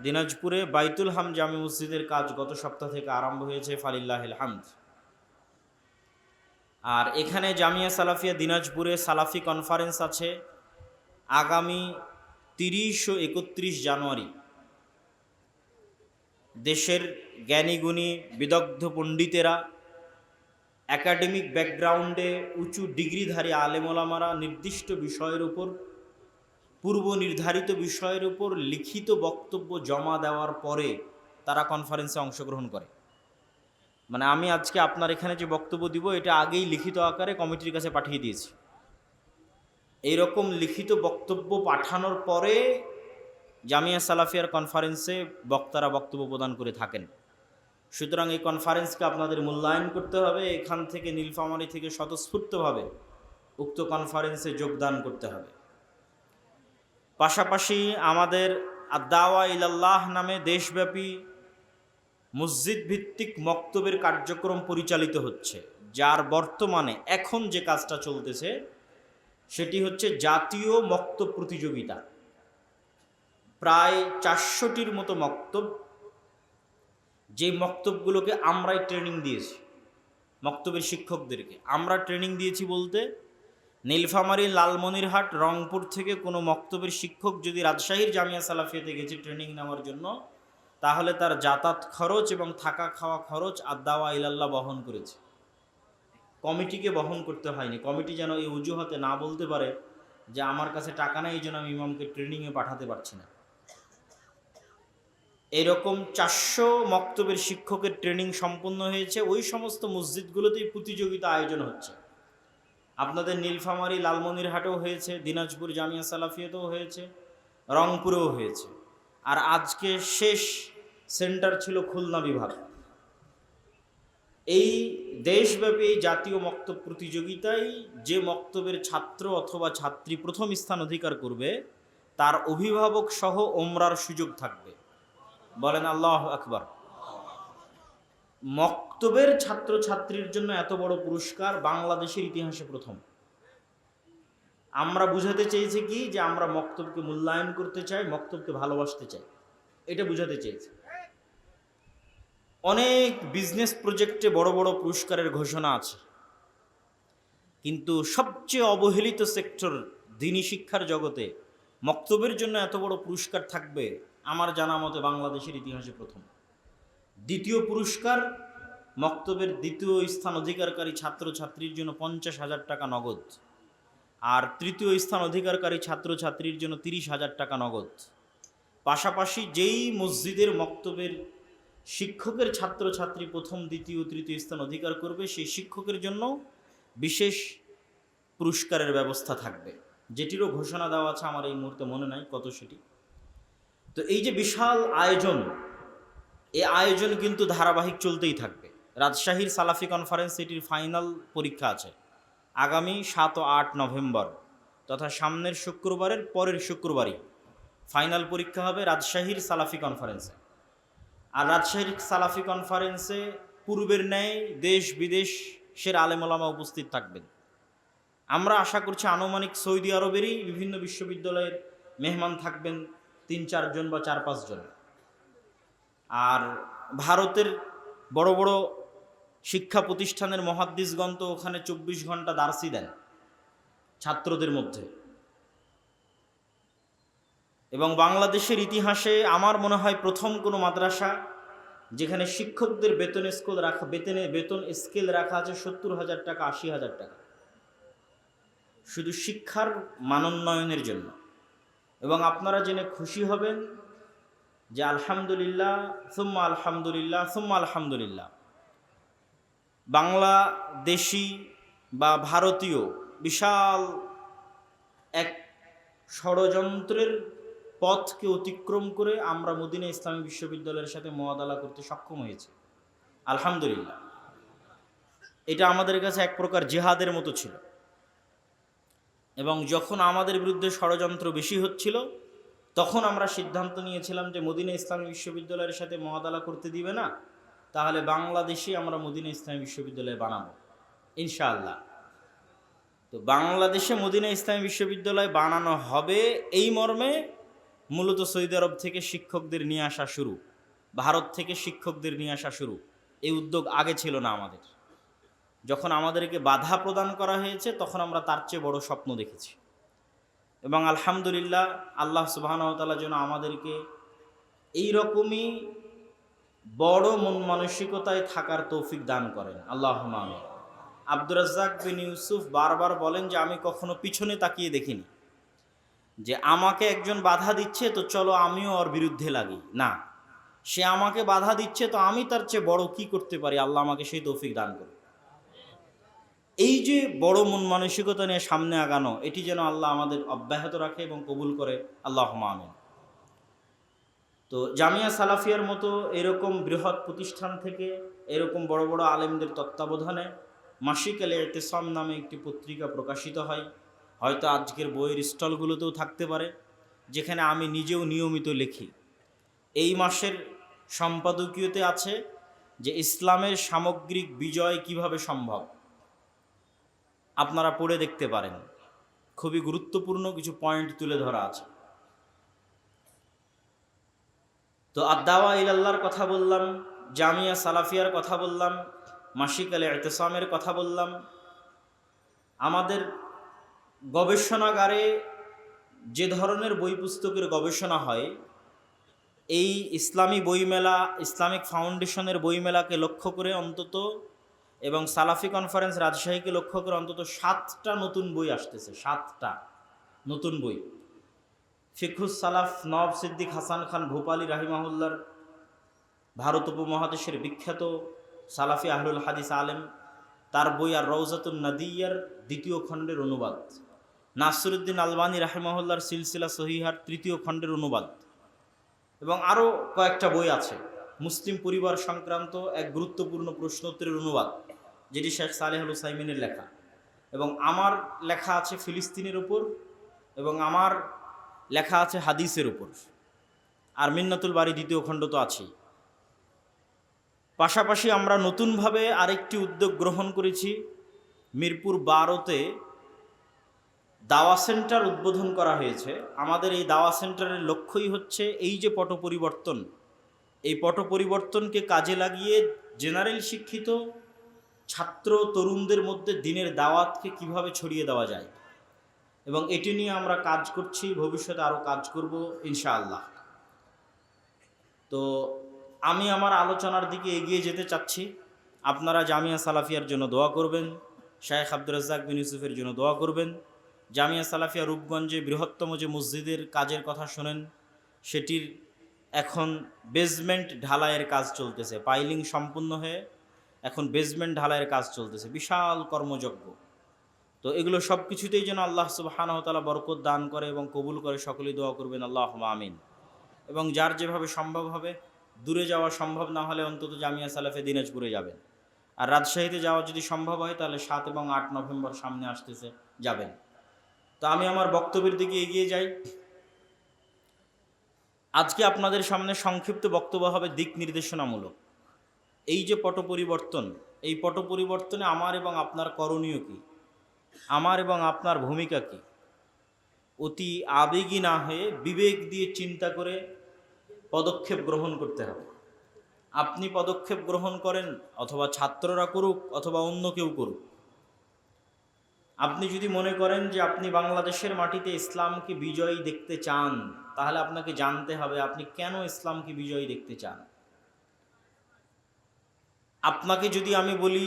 দিনাজপুরে বাইতুল হামদ জামে মসজিদের কাজ গত সপ্তাহ থেকে আরম্ভ হয়েছে, ফালিল্লাহিল হামদ। আর এখানে জামিয়া সালাফিয়া দিনাজপুরে সালাফি কনফারেন্স আছে আগামী 30 ও 31 জানুয়ারি। দেশের জ্ঞানীগুণী বিদগ্ধ পণ্ডিতেরা, একাডেমিক ব্যাকগ্রাউন্ডে উঁচু ডিগ্রিধারী আলেমোলামারা নির্দিষ্ট বিষয়ের উপর, পূর্ব নির্ধারিত বিষয়ের উপর লিখিত বক্তব্য জমা দেওয়ার পরে তারা কনফারেন্সে অংশগ্রহণ করে। মানে আমি আজকে আপনার এখানে যে বক্তব্য দিব এটা আগেই লিখিত আকারে কমিটির কাছে পাঠিয়ে দিয়েছি। এইরকম লিখিত বক্তব্য পাঠানোর পরে জামিয়া সালাফিয়ার কনফারেন্সে বক্তারা বক্তব্য প্রদান করে থাকেন। সুতরাং এই কনফারেন্সকে আপনাদের মূল্যায়ন করতে হবে, এখান থেকে নীলফামারী থেকে স্বতঃস্ফূর্তভাবে উক্ত কনফারেন্সে যোগদান করতে হবে। পাশাপাশি আমাদের আদ-দাওয়া ইলাল্লাহ নামে দেশব্যাপী মসজিদ ভিত্তিক মক্তবের কার্যক্রম পরিচালিত হচ্ছে, যার বর্তমানে এখন যে কাজটা চলতেছে সেটি হচ্ছে জাতীয় মক্তব প্রতিযোগিতা। প্রায় 400টির মতো মক্তব, যে মক্তবগুলোকে আমরাই ট্রেনিং দিয়েছি, মক্তবের শিক্ষকদেরকে আমরা ট্রেনিং দিয়েছি বলতে, নীলফামারী, লালমনিরহাট, রংপুর থেকে কোনো মক্তবের শিক্ষক যদি রাজশাহীর জামিয়া সালাফিয়াতে গেছে ট্রেনিং নেওয়ার জন্য, তাহলে তার যাতায়াত খরচ এবং থাকা খাওয়া খরচ আদ-দাওয়া ইলাল্লাহ বহন করেছে, কমিটিকে বহন করতে হয়নি। কমিটি যেন এই অজুহাতে না বলতে পারে যে আমার কাছে টাকা নেই, এই জন্য আমি ইমামকে ট্রেনিংয়ে পাঠাতে পারছি না। এরকম 400 মক্তবের শিক্ষকের ট্রেনিং সম্পন্ন হয়েছে। ওই সমস্ত মসজিদগুলোতেই প্রতিযোগিতা আয়োজন হচ্ছে। আপনাদের নীলফামারী, লালমনিরহাটেও হয়েছে, দিনাজপুর জামিয়া সালাফিয়াতেও হয়েছে, রংপুরেও হয়েছে। আর আজকে শেষ সেন্টার ছিল খুলনা বিভাগ। এই দেশব্যাপী এই জাতীয় মক্তব প্রতিযোগিতায় যে মক্তবের ছাত্র অথবা ছাত্রী প্রথম স্থান অধিকার করবে তার অভিভাবক সহ ওমরার সুযোগ থাকবে। বলেন আল্লাহু আকবার। মক্তবের ছাত্র ছাত্রীর জন্য এত বড় পুরস্কার বাংলাদেশের ইতিহাসে প্রথম। আমরা বুঝাতে চেয়েছি কি, যে আমরা মক্তবকে মূল্যায়ন করতে চাই, মক্তবকে ভালোবাসতে চাই, এটা বুঝাতে চেয়েছি। অনেক বিজনেস প্রজেক্টে বড় বড় পুরস্কারের ঘোষণা আছে, কিন্তু সবচেয়ে অবহেলিত সেক্টর দ্বীনি শিক্ষার জগতে মক্তবের জন্য এত বড় পুরস্কার থাকবে আমার জানা মতে বাংলাদেশের ইতিহাসে প্রথম। দ্বিতীয় পুরস্কার মক্তবের দ্বিতীয় স্থান অধিকারকারী ছাত্রছাত্রীর জন্য 50,000 টাকা নগদ, আর তৃতীয় স্থান অধিকারকারী ছাত্রছাত্রীর জন্য 30,000 টাকা নগদ। পাশাপাশি যেই মসজিদের মক্তবের শিক্ষকের ছাত্রছাত্রী প্রথম, দ্বিতীয়, তৃতীয় স্থান অধিকার করবে সেই শিক্ষকের জন্য বিশেষ পুরস্কারের ব্যবস্থা থাকবে, যেটিরও ঘোষণা দেওয়া আছে, আমার এই মুহূর্তে মনে নাই কত সেটি। তো এই যে বিশাল আয়োজন, এই আয়োজন কিন্তু ধারাবাহিক চলতেই থাকবে। রাজশাহীর সালাফি কনফারেন্স এটির ফাইনাল পরীক্ষা আছে আগামী 7 ও 8 নভেম্বর, তথা সামনের শুক্রবারের পরের শুক্রবারই ফাইনাল পরীক্ষা হবে রাজশাহীর সালাফি কনফারেন্সে। আর রাজশাহীর সালাফি কনফারেন্সে পূর্বের ন্যায় দেশ বিদেশের আলেমোলামা উপস্থিত থাকবেন। আমরা আশা করছি আনুমানিক সৌদি আরবেরই বিভিন্ন বিশ্ববিদ্যালয়ের মেহমান থাকবেন 3-4 জন বা 4-5 জন। আর ভারতের বড় বড় শিক্ষা প্রতিষ্ঠানের মুহাদ্দিসগণ তো ওখানে 24 ঘন্টা দার্সি দেন ছাত্রদের মধ্যে। এবং বাংলাদেশের ইতিহাসে আমার মনে হয় প্রথম কোনো মাদ্রাসা যেখানে শিক্ষকদের বেতন স্কেল রাখা আছে 70,000 টাকা, 80,000 টাকা। শুধু শিক্ষার মানোন্নয়নের জন্য। এবং আপনারা জেনে খুশি হবেন যে আলহামদুলিল্লাহ সুম্মা আলহামদুলিল্লাহ সুম্মা আলহামদুলিল্লাহ, বাংলাদেশি বা ভারতীয় বিশাল এক ষড়যন্ত্রের পথকে অতিক্রম করে আমরা মদিনা ইসলামী বিশ্ববিদ্যালয়ের সাথে মোয়াদালা করতে সক্ষম হয়েছি, আলহামদুলিল্লাহ। এটা আমাদের কাছে এক প্রকার জিহাদের মতো ছিল। এবং যখন আমাদের বিরুদ্ধে ষড়যন্ত্র বেশি হচ্ছিল, তখন আমরা সিদ্ধান্ত নিয়েছিলাম যে মদিনা ইসলামী বিশ্ববিদ্যালয়ের সাথে মোয়াদালা করতে দিবে না, তাহলে বাংলাদেশে আমরা মদিনা ইসলামী বিশ্ববিদ্যালয় বানাবো ইনশাআল্লাহ। তো বাংলাদেশে মদিনা ইসলামী বিশ্ববিদ্যালয় বানানো হবে এই মর্মে মূলত সৌদি আরব থেকে শিক্ষকদের নিয়ে আসা শুরু, ভারত থেকে শিক্ষকদের নিয়ে আসা শুরু। এই উদ্যোগ আগে ছিল না আমাদের। যখন আমাদেরকে বাধা প্রদান করা হয়েছে তখন আমরা তার চেয়ে বড় স্বপ্ন দেখেছি। এবং আলহামদুলিল্লাহ, আল্লাহ সুবহানাহু ওয়া তাআলা যেন আমাদেরকে এইরকমই বড় মন মানসিকতায় থাকার তৌফিক দান করেন, আল্লাহুম্মা আমিন। আব্দুর রাজ্জাক বিন ইউসুফ বারবার বলেন যে আমি কখনো পিছনে তাকিয়ে দেখিনি যে আমাকে একজন বাধা দিচ্ছে তো চলো আমিও ওর বিরুদ্ধে লাগি, না, সে আমাকে বাধা দিচ্ছে তো আমি তার চেয়ে বড় কি করতে পারি, আল্লাহ আমাকে সেই তৌফিক দান করে। এই যে বড় মন মানসিকতা নিয়ে সামনে আগানো, এটি যেন আল্লাহ আমাদের অব্যাহত রাখে এবং কবুল করে, আল্লাহুম্মা আমিন। তো জামিয়া সালাফিয়ার মতো এরকম বৃহৎ প্রতিষ্ঠান থেকে এরকম বড় বড় আলেমদের তত্ত্বাবধানে মাসিক আল ইতিসাম নামে একটি পত্রিকা প্রকাশিত হয়। হয়তো আজকের বইয়ের স্টলগুলোতেও থাকতে পারে, যেখানে আমি নিজেও নিয়মিত লিখি। এই মাসের সম্পাদকীয়তে আছে যে ইসলামের সামগ্রিক বিজয় কিভাবে সম্ভব, আপনারা পড়ে দেখতে পারেন। খুবই গুরুত্বপূর্ণ কিছু পয়েন্ট তুলে ধরা আছে। তো আদ-দাওয়া ইলাল্লাহর কথা বললাম, জামিয়া সালাফিয়ার কথা বললাম, মাসিক আল ইতিসামের কথা বললাম। আমাদের গবেষণাগারে যে ধরনের বই পুস্তকের গবেষণা হয়, এই ইসলামী বইমেলা, ইসলামিক ফাউন্ডেশনের বইমেলাকে লক্ষ্য করে অন্তত, এবং সালাফি কনফারেন্স রাজশাহীকে লক্ষ্য করে অন্তত 7টা নতুন বই আসতেছে, 7টা নতুন বই। ফিকহুস সালাফ নওয়াব সিদ্দিক হাসান খান ভোপালী রাহিমাহুল্লাহর ভারত উপমহাদেশের বিখ্যাত সালাফি আহলুল হাদিস আলেম, তার বই আর রওজাতুন নাদিয়ার 2য় খণ্ডের অনুবাদ, নাসিরউদ্দিন আলবানী রাহিমাহুল্লাহর সিলসিলা সহিহার 3য় খণ্ডের অনুবাদ, এবং আরও কয়েকটা বই আছে। মুসলিম পরিবার সংক্রান্ত এক গুরুত্বপূর্ণ প্রশ্নোত্তরের অনুবাদ, যেটি শেখ সালেহ আল উসাইমিনের লেখা, এবং আমার লেখা আছে ফিলিস্তিনের উপর, এবং আমার লেখা আছে হাদিসের উপর, আর মিন্নাতুল বারী 2য় খণ্ড তো আছেই। পাশাপাশি আমরা নতুনভাবে আরেকটি উদ্যোগ গ্রহণ করেছি। মিরপুর 12তে দাওয়া সেন্টার উদ্বোধন করা হয়েছে। আমাদের এই দাওয়া সেন্টারের লক্ষ্যই হচ্ছে এই যে পট পরিবর্তন, এই পট পরিবর্তনকে কাজে লাগিয়ে জেনারেল শিক্ষিত ছাত্র তরুণদের মধ্যে দ্বীনের দাওয়াতকে কিভাবে ছড়িয়ে দেওয়া যায়, এবং এটি নিয়ে আমরা কাজ করছি, ভবিষ্যতে আরও কাজ করব ইনশাআল্লাহ। তো আমি আমার আলোচনার দিকে এগিয়ে যেতে চাচ্ছি। আপনারা জামিয়া সালাফিয়ার জন্য দোয়া করবেন, শায়েখ আব্দুর রাজ্জাক বিন ইউসুফের জন্য দোয়া করবেন। জামিয়া সালাফিয়া রূপগঞ্জে বৃহত্তম যে মসজিদের কাজের কথা শোনেন, সেটির এখন বেসমেন্ট ঢালাইয়ের কাজ চলতেছে, পাইলিং সম্পূর্ণ হয়ে এখন বেসমেন্ট ঢালাইয়ের কাজ চলতেছে, বিশাল কর্মযজ্ঞ। তো এগুলো সব কিছুতেই যেন আল্লাহ সুবহানাহু ওয়া তাআলা বরকত দান করে এবং কবুল করে, সকলেই দোয়া করবেন আল্লাহুম্মা আমিন। এবং যার যেভাবে সম্ভব হবে, দূরে যাওয়া সম্ভব না হলে অন্তত জামিয়া সালাফে দিনাজপুরে যাবেন, আর রাজশাহীতে যাওয়া যদি সম্ভব হয় তাহলে 7 এবং 8 নভেম্বর সামনে আসতেছে, যাবেন। তো আমি আমার বক্তব্যের দিকে এগিয়ে যাই। আজকে আপনাদের সামনে সংক্ষিপ্ত বক্তব্য হবে দিক নির্দেশনামূলক। এই যে পট পরিবর্তন, এই পট পরিবর্তনে আমার এবং আপনার করণীয় কী, আমার এবং আপনার ভূমিকা কী, অতি আবেগী না হয়ে বিবেক দিয়ে চিন্তা করে পদক্ষেপ গ্রহণ করতে হবে। আপনি পদক্ষেপ গ্রহণ করেন, অথবা ছাত্ররা করুক, অথবা অন্য কেউ করুক। আপনি যদি মনে করেন যে আপনি বাংলাদেশের মাটিতে ইসলামকে বিজয়ী দেখতে চান, তাহলে আপনাকে জানতে হবে আপনি কেন ইসলামকে বিজয়ী দেখতে চান। আপনাকে যদি আমি বলি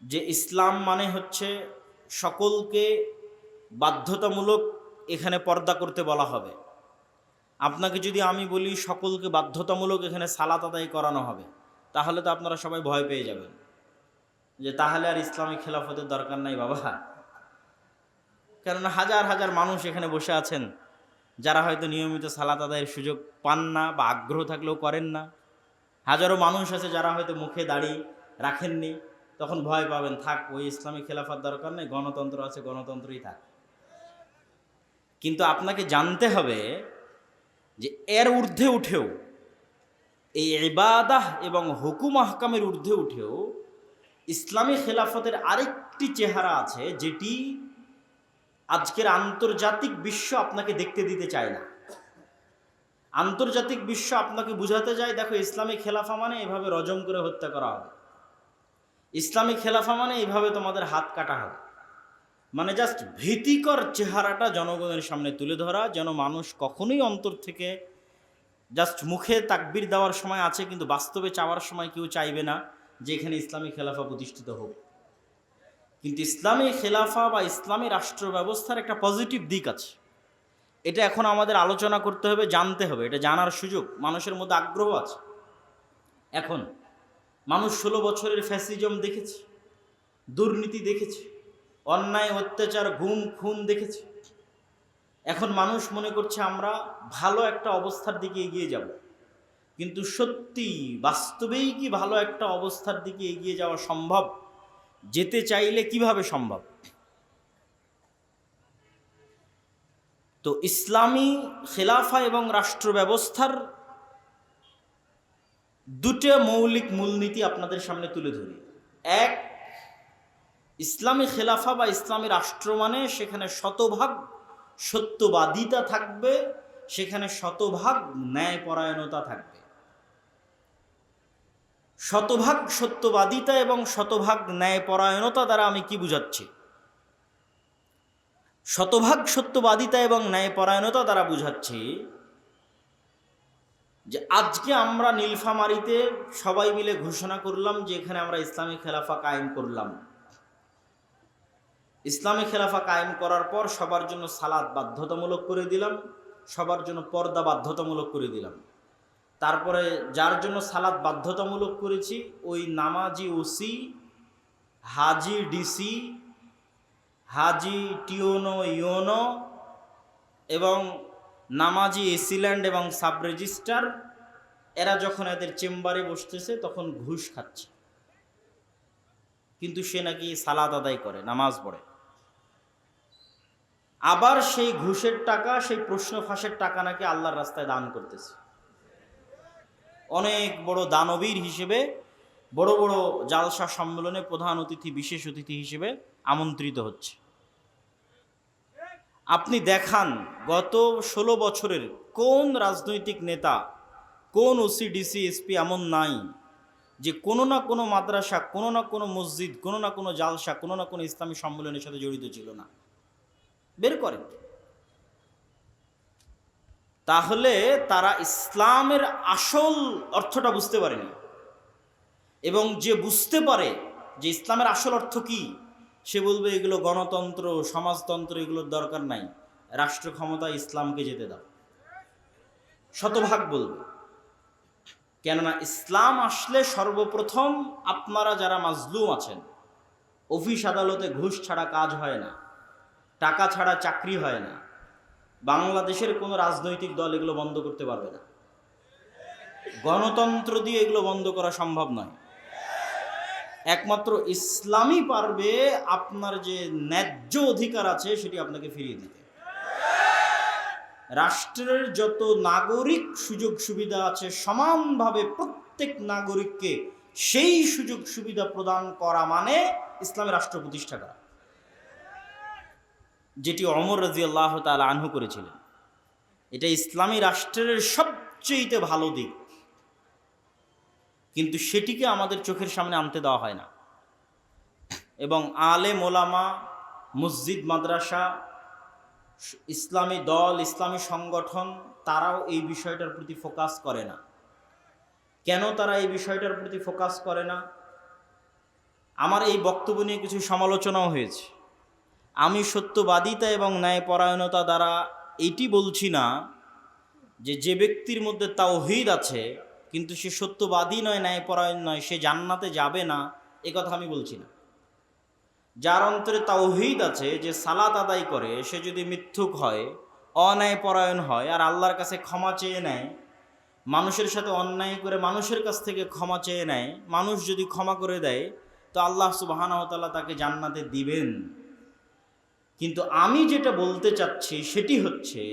যে ইসলাম মানে হচ্ছে সকলকে বাধ্যতামূলক এখানে পর্দা করতে বলা হবে। আপনাকে যদি আমি বলি সকলকে বাধ্যতামূলক এখানে সালাত আদায় করানো হবে, তাহলে তো আপনারা সবাই ভয় পেয়ে যাবেন যে তাহলে আর ইসলামিক খেলাফতের দরকার নাই বাবা। কেননা হাজার হাজার মানুষ এখানে বসে আছেন যারা হয়তো নিয়মিত সালাত আদায়ের সুযোগ পান না বা আগ্রহ থাকলেও করেন না। হাজারো মানুষ আছে যারা হয়তো মুখে দাড়ি রাখেননি, তখন ভয় পাবেন, থাক ওই ইসলামিক খেলাফত দরকার নেই, গণতন্ত্র আছে, গণতন্ত্রই থাক। কিন্তু আপনাকে জানতে হবে যে এর ঊর্ধ্বে উঠেও, এই ইবাদাহ এবং হুকুম আহকামের ঊর্ধ্বে উঠেও ইসলামী খেলাফতের আরেকটি চেহারা আছে যেটি আজকের আন্তর্জাতিক বিশ্ব আপনাকে দেখতে দিতে চায় না। আন্তর্জাতিক বিশ্ব আপনাকে বুঝাতে যায়, দেখো ইসলামী খেলাফা মানে এভাবে রজম করে হত্যা করা হবে, ইসলামী খেলাফা মানে এইভাবে তোমাদের হাত কাটা হবে। মানে জাস্ট ভীতিকর চেহারাটা জনগণের সামনে তুলে ধরা, যেন মানুষ কখনোই অন্তর থেকে জাস্ট মুখে তাকবীর দেওয়ার সময় আছে কিন্তু বাস্তবে চাওয়ার সময় কেউ চাইবে না যে এখানে ইসলামী খেলাফা প্রতিষ্ঠিত হোক। কিন্তু ইসলামী খেলাফা বা ইসলামী রাষ্ট্র ব্যবস্থার একটা পজিটিভ দিক আছে, এটা এখন আমাদের আলোচনা করতে হবে, জানতে হবে, এটা জানার সুযোগ মানুষের মধ্যে আগ্রহ আছে। এখন মানুষ 16 বছরের ফ্যাসিজম দেখেছে, দুর্নীতি দেখেছে, অন্যায় অত্যাচার গুম খুন দেখেছে। এখন মানুষ মনে করছে আমরা ভালো একটা অবস্থার দিকে এগিয়ে যাব, কিন্তু সত্যি বাস্তবেই কি ভালো একটা অবস্থার দিকে এগিয়ে যাওয়া সম্ভব? যেতে চাইলে কিভাবে সম্ভব? তো ইসলামী খেলাফা এবং রাষ্ট্র ব্যবস্থার দুটো মৌলিক মূলনীতি আপনাদের সামনে তুলে ধরি। এক, ইসলামী খেলাফা বা ইসলামী রাষ্ট্র মানে সেখানে শতভাগ সত্যবাদিতা থাকবে, সেখানে শতভাগ ন্যায়পরায়ণতা থাকবে। শতভাগ সত্যবাদিতা এবং শতভাগ ন্যায়পরায়ণতা দ্বারা আমি কি বুঝাচ্ছি? শতভাগ সত্যবাদিতা এবং ন্যায়পরায়ণতা দ্বারা বুঝাচ্ছি যে আজকে আমরা নীলফামারীতে সবাই মিলে ঘোষণা করলাম যে এখানে আমরা ইসলামী খেলাফা কায়েম করলাম। ইসলামী খেলাফা কায়েম করার পর সবার জন্য সালাত বাধ্যতামূলক করে দিলাম, সবার জন্য পর্দা বাধ্যতামূলক করে দিলাম। তারপরে যার জন্য সালাত বাধ্যতামূলক করেছি ওই নামাজি ওসি, হাজি ডিসি, হাজি টিওনো ইওনো এবং নামাজি এসিল্যান্ড এবং সাব রেজিস্ট্রার, এরা যখন এদের চেম্বারে বসতেছে তখন ঘুষ খাচ্ছে, কিন্তু সে নাকি সালাত আদায় করে, নামাজ পড়ে। আবার সেই ঘুষের টাকা, সেই প্রশ্ন ফাঁসের টাকা নাকি আল্লাহর রাস্তায় দান করতেছে। অনেক বড় দানবীর হিসেবে বড় বড় জালসা সম্মেলনে প্রধান অতিথি, বিশেষ অতিথি হিসেবে আমন্ত্রিত হচ্ছে। আপনি দেখান গত 16 বছরের কোন রাজনৈতিক নেতা, কোন ওসি ডিসি এসপি এমন নাই যে কোনো না কোনো মাদ্রাসা, কোনো না কোনো মসজিদ, কোনো না কোনো জালসা, কোনো না কোনো ইসলামী সম্মেলনের সাথে জড়িত ছিল না? বের করেন। তাহলে তারা ইসলামের আসল অর্থটা বুঝতে পারেনি। এবং যে বুঝতে পারে যে ইসলামের আসল অর্থ কি, সে বলবে এগুলো গণতন্ত্র, সমাজতন্ত্র, এগুলোর দরকার নাই, রাষ্ট্র ক্ষমতা ইসলামকে যেতে দাও, শতভাগ বলবে। কেননা ইসলাম আসলে সর্বপ্রথম আপনারা যারা মাজলুম আছেন, অফিস আদালতে ঘুষ ছাড়া কাজ হয় না, টাকা ছাড়া চাকরি হয় না, বাংলাদেশের কোনো রাজনৈতিক দল এগুলো বন্ধ করতে পারবে না, গণতন্ত্র দিয়ে এগুলো বন্ধ করা সম্ভব নয়। একমাত্র ইসলামই পারবে আপনার যে ন্যায্য অধিকার আছে সেটি আপনাকে ফিরিয়ে দিতে। রাষ্ট্রের যত নাগরিক সুযোগ সুবিধা আছে সমানভাবে প্রত্যেক নাগরিককে সেই সুযোগ সুবিধা প্রদান করা মানে ইসলামের রাষ্ট্র প্রতিষ্ঠা করা, যেটি ওমর রাদিয়াল্লাহু তাআলা আনহু করেছিলেন। এটা ইসলামী রাষ্ট্রের সবচেয়ে ভালো দিক, কিন্তু সেটিকে আমাদের চোখের সামনে আনতে দেওয়া হয় না। এবং আলেম ওলামা, মসজিদ মাদ্রাসা, ইসলামী দল, ইসলামী সংগঠন, তারাও এই বিষয়টার প্রতি ফোকাস করে না। কেন তারা এই বিষয়টার প্রতি ফোকাস করে না? আমার এই বক্তব্য নিয়ে কিছু সমালোচনাও হয়েছে। আমি সত্যবাদিতা এবং ন্যায়পরায়ণতা দ্বারা এইটি বলছি না যে যে ব্যক্তির মধ্যে তাওহীদ আছে কিন্তু সে সত্যবাদী নয়, ন্যায়পরায়ণ নয়, সে জান্নাতে যাবে না, এ কথা আমি বলছি না। যার অন্তরে তাওহীদ আছে, যে সালাত আদায় করে, সে যদি মিথ্যুক হয়, অন্যায়পরায়ণ হয়, আর আল্লাহর কাছে ক্ষমা চেয়ে নেয়, মানুষের সাথে অন্যায় করে মানুষের কাছ থেকে ক্ষমা চেয়ে নেয়, মানুষ যদি ক্ষমা করে দেয়, তো আল্লাহ সুবহানাহু ওয়া তাআলা তাকে জান্নাতে দিবেন। কিন্তু আমি যেটা বলতে চাচ্ছি সেটি হচ্ছে,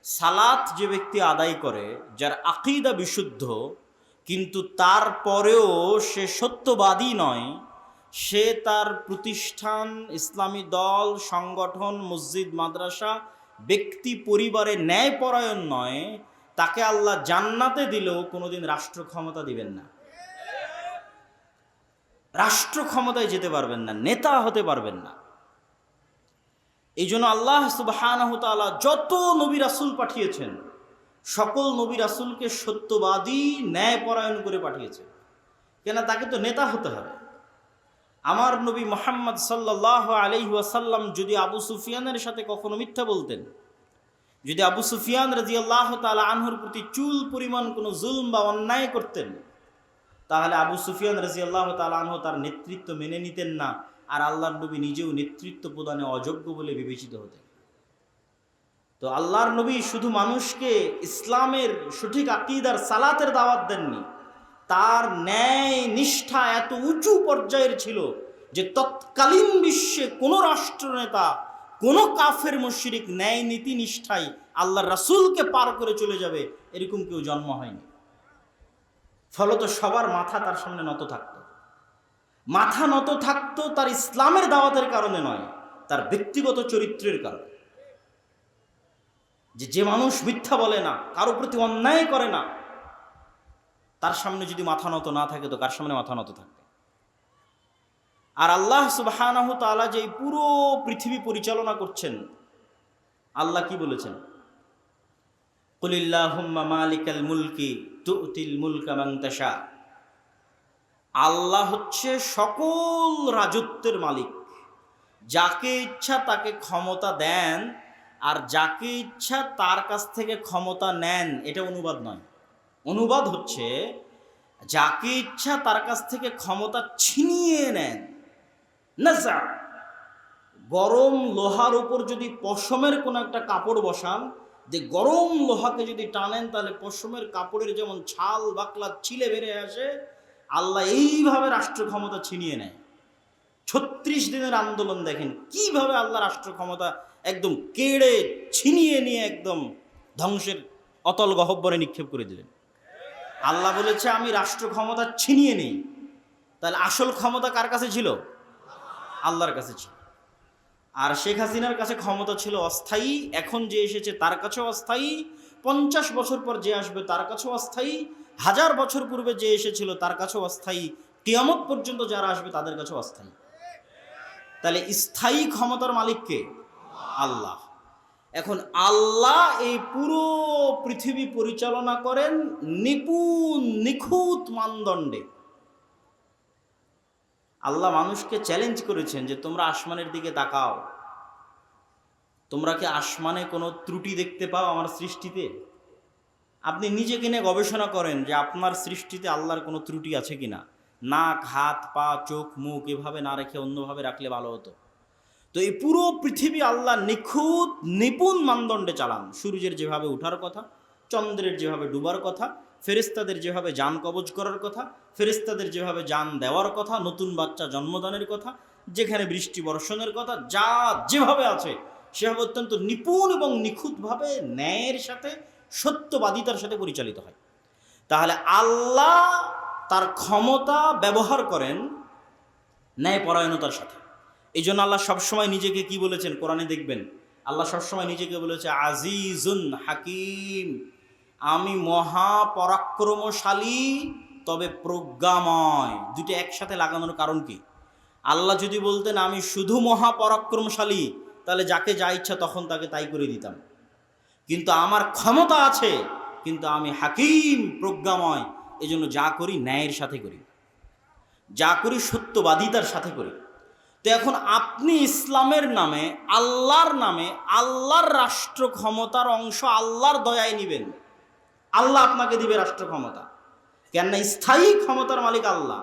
সালাত যে ব্যক্তি আদায় করে, যার আকীদা বিশুদ্ধ, কিন্তু তারপরেও সে সত্যবাদী নয়, সে তার প্রতিষ্ঠান, ইসলামী দল, সংগঠন, মসজিদ, মাদ্রাসা, ব্যক্তি, পরিবারে ন্যায়পরায়ণ নয়, তাকে আল্লাহ জান্নাতে দিলেও কোনোদিন রাষ্ট্র ক্ষমতা দিবেন না, রাষ্ট্র ক্ষমতায় যেতে পারবেন না, নেতা হতে পারবেন না। এই জন্য আল্লাহ সুবহানাহু ওয়া তাআলা যত নবী রাসূল পাঠিয়েছেন, সকল নবী রাসূলকে সত্যবাদী, ন্যায়পরায়ণ করে পাঠিয়েছেন। কেন? তাকে তো নেতা হতে হবে। আমার নবী মুহাম্মদ সাল্লাল্লাহু আলাইহি ওয়াসাল্লাম যদি আবু সুফিয়ানের সাথে কখনো মিথ্যা বলতেন, যদি আবু সুফিয়ান রাদিয়াল্লাহু তাআলা আনহুর প্রতি চুল পরিমাণ কোনো জুলম বা অন্যায় করতেন, তাহলে আবু সুফিয়ান রাদিয়াল্লাহু তাআলা আনহু তার নেতৃত্ব মেনে নিতেন না, আর আল্লাহর নবী নিজেও নেতৃত্ব প্রদানে অযোগ্য বলে বিবেচিত হতেন। তো আল্লাহর নবী শুধু মানুষকে ইসলামের সঠিক আকীদার, সালাতের দাওয়াত দেননি, তার ন্যায় নিষ্ঠা এত উঁচু পর্যায়ের ছিল যে তৎকালীন বিশ্বে কোনো রাষ্ট্রনেতা, কোনো কাফের মুশরিক ন্যায় নীতি নিষ্ঠায় আল্লাহর রাসূলকে পার করে চলে যাবে, এরকম কেউ জন্ম হয়নি। ফলত সবার মাথা তার সামনে নত থাকত। মাথা নত থাকতো তার ইসলামের দাওয়াতের কারণে নয়, তার ব্যক্তিগত চরিত্রের কারণে। যে মানুষ মিথ্যা বলে না, কারো প্রতি অন্যায় করে না, তার সামনে যদি মাথা নত না থাকে, তো কার সামনে মাথা নত থাকবে? আর আল্লাহ সুবহানাহু ওয়া তাআলা যে পুরো পৃথিবী পরিচালনা করছেন, আল্লাহ কি বলেছেন? কুলিল্লাহুম্মা মালিকাল মুলকি তু'তিল মুলকা মান তাশা। আল্লাহ হচ্ছে সকল রাজত্বের মালিক, যাকে ইচ্ছা তাকে ক্ষমতা দেন, আর যাকে ইচ্ছা তার কাছ থেকে ক্ষমতা নেন। এটা অনুবাদ নয়। অনুবাদ হচ্ছে যাকে ইচ্ছা তার কাছ থেকে ক্ষমতা ছিনিয়ে নেন। নাজা, গরম লোহার উপর যদি পশমের কোনো একটা কাপড় বসান, যে গরম লোহাকে যদি টানেন, তাহলে পশমের কাপড়ের যেমন ছাল বাকলা ছিলে বেড়ে আসে, আল্লাহ এইভাবে রাষ্ট্র ক্ষমতা ছিনিয়ে নেয়। 36 দিনের আন্দোলন দেখেন কিভাবে আল্লাহ রাষ্ট্র ক্ষমতা একদম কেড়ে ছিনিয়ে নিয়ে একদম ধ্বংসের অতল গহ্বরে নিক্ষেপ করে দিলেন। আল্লাহ বলেছে আমি রাষ্ট্র ক্ষমতা ছিনিয়ে নিই। তাহলে আসল ক্ষমতা কার কাছে ছিল? আল্লাহর কাছে ছিল। আর শেখ হাসিনার কাছে ক্ষমতা ছিল অস্থায়ী, এখন যে এসেছে তার কাছেও অস্থায়ী, 50 বছর পর যে আসবে তার কাছেও অস্থায়ী, 1000 বছর পূর্বে যে এসেছিল তার কাছেও অস্থায়ী, কিয়ামত পর্যন্ত যারা আসবে তাদের কাছেও অস্থায়ী। তাহলে স্থায়ী ক্ষমতার মালিক কে? আল্লাহ। এখন আল্লাহ এই পুরো পৃথিবী পরিচালনা করেন নিপুণ, নিখুঁত মানদণ্ডে। আল্লাহ মানুষকে চ্যালেঞ্জ করেছেন যে তোমরা আসমানের দিকে তাকাও, তোমরা কি আসমানে কোনো ত্রুটি দেখতে পাও আমার সৃষ্টিতে? আপনি নিজেকে নিয়ে গবেষণা করেন যে আপনার সৃষ্টিতে আল্লাহর কোনো ত্রুটি আছে কিনা। নাক, হাত, পা, চোখ, মুখ এভাবে না রেখে অন্যভাবে রাখলে ভালো হতো। তো এই পুরো পৃথিবী আল্লাহ নিখুঁত, নিপুণ মানদণ্ডে চালান। সূর্যের যেভাবে ওঠার কথা, চন্দ্রের যেভাবে ডুবার কথা, ফেরেশতাদের যেভাবে যান কবজ করার কথা, ফেরেশতাদের যেভাবে যান দেওয়ার কথা, নতুন বাচ্চা জন্মদানের কথা, যেখানে বৃষ্টি বর্ষণের কথা, যা যেভাবে আছে সেভাবে অত্যন্ত নিপুণ এবং নিখুঁতভাবে ন্যায়ের সাথে, সত্যবাদিতার সাথে পরিচালিত হয়। তাহলে আল্লাহ তার ক্ষমতা ব্যবহার করেন ন্যায়পরায়ণতার সাথে। এই জন্য আল্লাহ সবসময় নিজেকে কি বলেছেন? কোরআনে দেখবেন আল্লাহ সবসময় নিজেকে বলেছে আজিজুন হাকিম, আমি মহাপরাক্রমশালী তবে প্রজ্ঞাময়। দুটো একসাথে লাগানোর কারণ কি? আল্লাহ যদি বলতেন আমি শুধু মহাপরাক্রমশালী, তাহলে যাকে যা ইচ্ছা তখন তাকে তাই করে দিতাম। কিন্তু আমার ক্ষমতা আছে, কিন্তু আমি হাকিম, প্রজ্ঞাময়। এজন্য যা করি ন্যায়ের সাথে করি, যা করি সত্যবাদিতার সাথে করি। তো এখন আপনি ইসলামের নামে, আল্লাহর নামে, আল্লাহর রাষ্ট্র ক্ষমতার অংশ আল্লাহর দয়ায় নিবেন। আল্লাহ আপনাকে দিবে রাষ্ট্র ক্ষমতা, কেননা স্থায়ী ক্ষমতার মালিক আল্লাহ।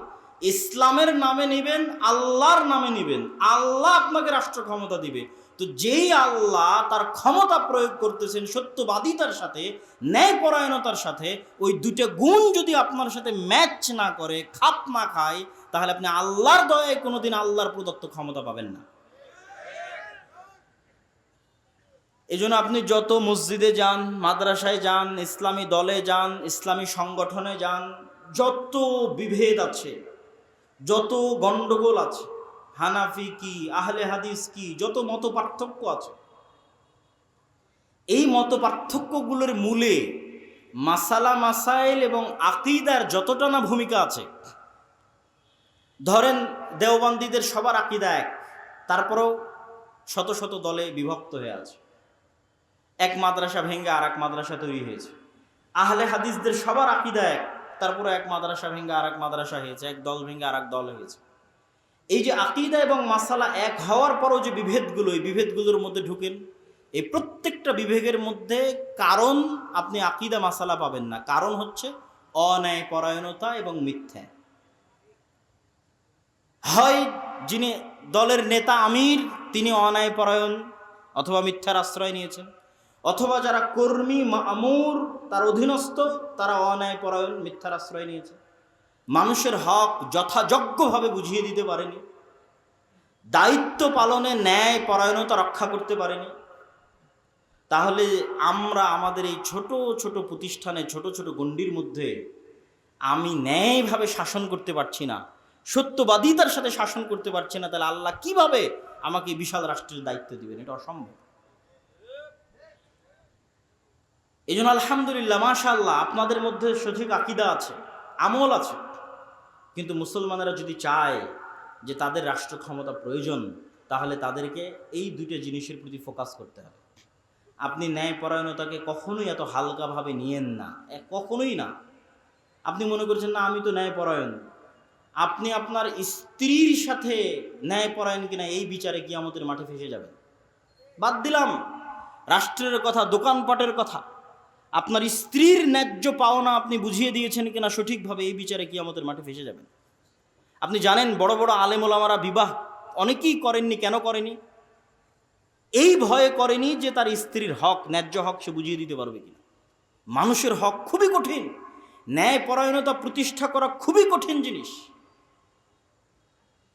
ইসলামের নামে নিবেন, আল্লাহর নামে নিবেন, আল্লাহ আপনাকে রাষ্ট্র ক্ষমতা দিবে। তো যেই আল্লাহ তার ক্ষমতা প্রয়োগ করতেছেন সত্যবাদিতার সাথে, ন্যায়পরায়ণতার সাথে, ওই দুটো গুণ যদি আপনার সাথে ম্যাচ না করে, খাপ না খায়, তাহলে আপনি আল্লাহর দয়ায় কোনোদিন আল্লাহর প্রদত্ত ক্ষমতা পাবেন না। এই জন্য আপনি যত মসজিদে যান, মাদ্রাসায় যান, ইসলামী দলে যান, ইসলামী সংগঠনে যান, যত বিভেদ আছে, যত গণ্ডগোল আছে, হানাফি কি, আহলে হাদিস কি, যত মত পার্থক্য আছে, এই মত পার্থক্যগুলোর মূলে মাসালা মাসাইল এবং আকীদার যতটা না ভূমিকা আছে। ধরেন দেওবন্দীদের সবার আকীদা এক, তারপরেও শত শত দলে বিভক্ত হয়ে আছে। এক মাদ্রাসা ভেঙে আর এক মাদ্রাসা তৈরি হয়েছে। আহলে হাদিসদের সবার আকীদা এক, তারপরে এক মাদ্রাসা ভেঙে আর এক মাদ্রাসা হয়েছে, এক দল ভেঙে আর এক দল হয়েছে। এই যে আকীদা এবং মাসালা এক হওয়ার পরও যে বিভেদগুলো, এই বিভেদগুলোর মধ্যে ঢুকেন, এই প্রত্যেকটা বিভেদের মধ্যে কারণ আপনি আকীদা মাসালা পাবেন না। কারণ হচ্ছে অন্যায়পরায়ণতা এবং মিথ্যা। হয় যিনি দলের নেতা আমির তিনি অন্যায়পরায়ণ অথবা মিথ্যার আশ্রয় নিয়েছেন, অথবা যারা কর্মী মামুর তার অধীনস্থ তারা অন্যায়পরায়ণ মিথ্যার আশ্রয় নিয়েছে। মানুষের হক যথাযোগ্যভাবে বুঝিয়ে দিতে পারেনি, দায়িত্ব পালনে ন্যায় পরায়ণতা রক্ষা করতে পারেনি। তাহলে আমরা আমাদের এই ছোট ছোট প্রতিষ্ঠানে, ছোট ছোট গণ্ডির মধ্যে আমি ন্যায়ভাবে শাসন করতে পারছি না, সত্যবাদিতার সাথে শাসন করতে পারছি না, তাহলে আল্লাহ কিভাবে আমাকে বিশাল রাষ্ট্রের দায়িত্ব দিবেন? এটা অসম্ভব। এই জন্য আলহামদুলিল্লাহ, মাশাআল্লাহ, আপনাদের মধ্যে সঠিক আকীদা আছে, আমল আছে। কিন্তু মুসলমানেরা যদি চায় যে তাদের রাষ্ট্র ক্ষমতা প্রয়োজন, তাহলে তাদেরকে এই দুটো জিনিসের প্রতি ফোকাস করতে হবে। আপনি ন্যায়পরায়ণতাকে কখনোই এত হালকাভাবে নিয়েন না, কখনোই না। আপনি মনে করছেন না আমি তো ন্যায়পরায়ণ, আপনি আপনার স্ত্রীর সাথে ন্যায়পরায়ণ কিনা এই বিচারে কিয়ামতের মাঠে ফেসে যাবেন। বাদ দিলাম রাষ্ট্রের কথা, দোকানপাটের কথা, আপনার স্ত্রীর ন্যায্য পাওনা আপনি বুঝিয়ে দিয়েছেন কিনা সঠিকভাবে, এই বিচারে কিয়ামতের মাঠে ফেসে যাবেন। আপনি জানেন বড় বড় আলেম ওলামারা বিবাহ অনেকেই করেননি। কেন করেনি? এই ভয়ে করেনি যে তার স্ত্রীর হক, ন্যায্য হক সে বুঝিয়ে দিতে পারবে কিনা। মানুষের হক খুবই কঠিন, ন্যায়পরায়ণতা প্রতিষ্ঠা করা খুবই কঠিন জিনিস।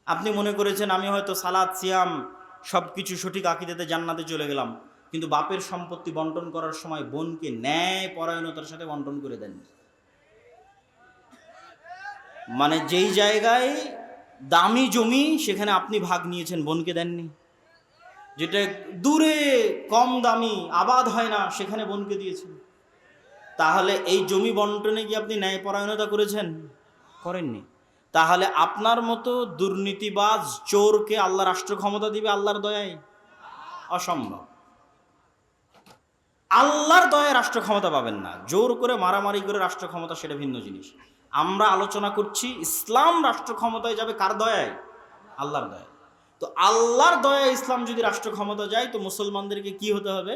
আপনি মনে করেছেন আমি হয়তো সালাত সিয়াম সব কিছু সঠিক আকীদাতে জান্নাতে চলে গেলাম, কিন্তু বাপের সম্পত্তি বন্টন করার সময় বোনকে ন্যায়পরায়ণতার সাথে বন্টন করে দেন। মানে যেই জায়গায় দামি জমি সেখানে আপনি ভাগ নিয়েছেন, বোনকে দেননি। যেটা দূরে কম দামি আবাদ হয় না সেখানে বোনকে দিয়েছেন। তাহলে এই জমি বন্টনে কি আপনি ন্যায়পরায়ণতা করেছেন? করেননি। তাহলে আপনার মতো দুর্নীতিবাজ চোরকে আল্লাহ রাষ্ট্র ক্ষমতা দিবে আল্লাহর দয়ায়? অসম্ভব। আল্লাহর দয়ায় রাষ্ট্র ক্ষমতা পাবেন না। জোর করে মারামারি করে রাষ্ট্র ক্ষমতা সেটা ভিন্ন জিনিস। আমরা আলোচনা করছি ইসলাম রাষ্ট্র ক্ষমতায় যাবে কার দয়ায়? আল্লাহর দয়ায়। তো আল্লাহর দয়ায় ইসলাম যদি রাষ্ট্র ক্ষমতা যায়, তো মুসলমানদেরকে কি হতে হবে?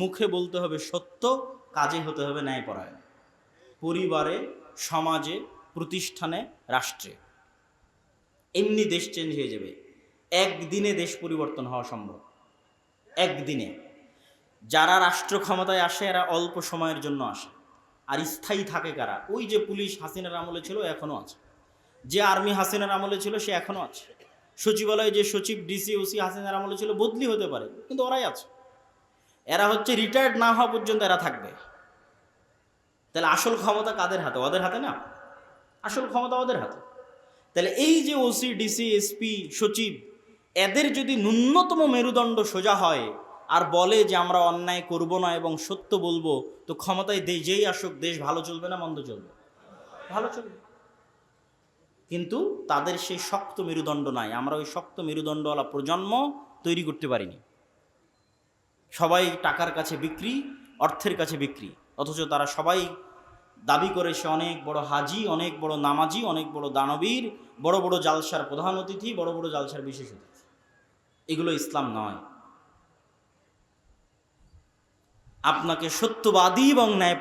মুখে বলতে হবে সত্য, কাজে হতে হবে ন্যায়পরায়ণ। পরিবারে, সমাজে, প্রতিষ্ঠানে, রাষ্ট্রে। এমনি দেশ চেঞ্জ হয়ে যাবে। একদিনে দেশ পরিবর্তন হওয়া সম্ভব, একদিনে। যারা রাষ্ট্র ক্ষমতায় আসে এরা অল্প সময়ের জন্য আসে, আর স্থায়ী থাকে কারা? ওই যে পুলিশ হাসিনার আমলে ছিল এখনও আছে, যে আর্মি হাসিনার আমলে ছিল সে এখনও আছে, সচিবালয়ে যে সচিব ডিসি ওসি হাসিনার আমলে ছিল বদলি হতে পারে, কিন্তু ওরাই আছে। এরা হচ্ছে রিটায়ার্ড না হওয়া পর্যন্ত এরা থাকবে। তাহলে আসল ক্ষমতা কাদের হাতে? ওদের হাতে না, আসল ক্ষমতা ওদের হাতে। তাহলে এই যে ওসি ডিসি এসপি সচিব, এদের যদি ন্যূনতম মেরুদণ্ড সোজা হয় আর বলে যে আমরা অন্যায় করব না এবং সত্য বলবো, তো ক্ষমতায় যেই আসুক দেশ ভালো চলবে না মন্দ চলবে? ভালো চলবে। কিন্তু তাদের সেই শক্ত মেরুদণ্ড নাই। আমরা ওই শক্ত মেরুদণ্ডওয়ালা প্রজন্ম তৈরি করতে পারিনি। সবাই টাকার কাছে বিক্রি, অর্থের কাছে বিক্রি, অথচ তারা সবাই দাবি করে সে অনেক বড় হাজি, অনেক বড় নামাজি, অনেক বড় দানবীর, বড় বড় জালসার প্রধান অতিথি, বড় বড় জালসার বিশেষ অতিথি। এগুলো ইসলাম নয়। আপনাকে সত্যবাদী এবং ন্যায়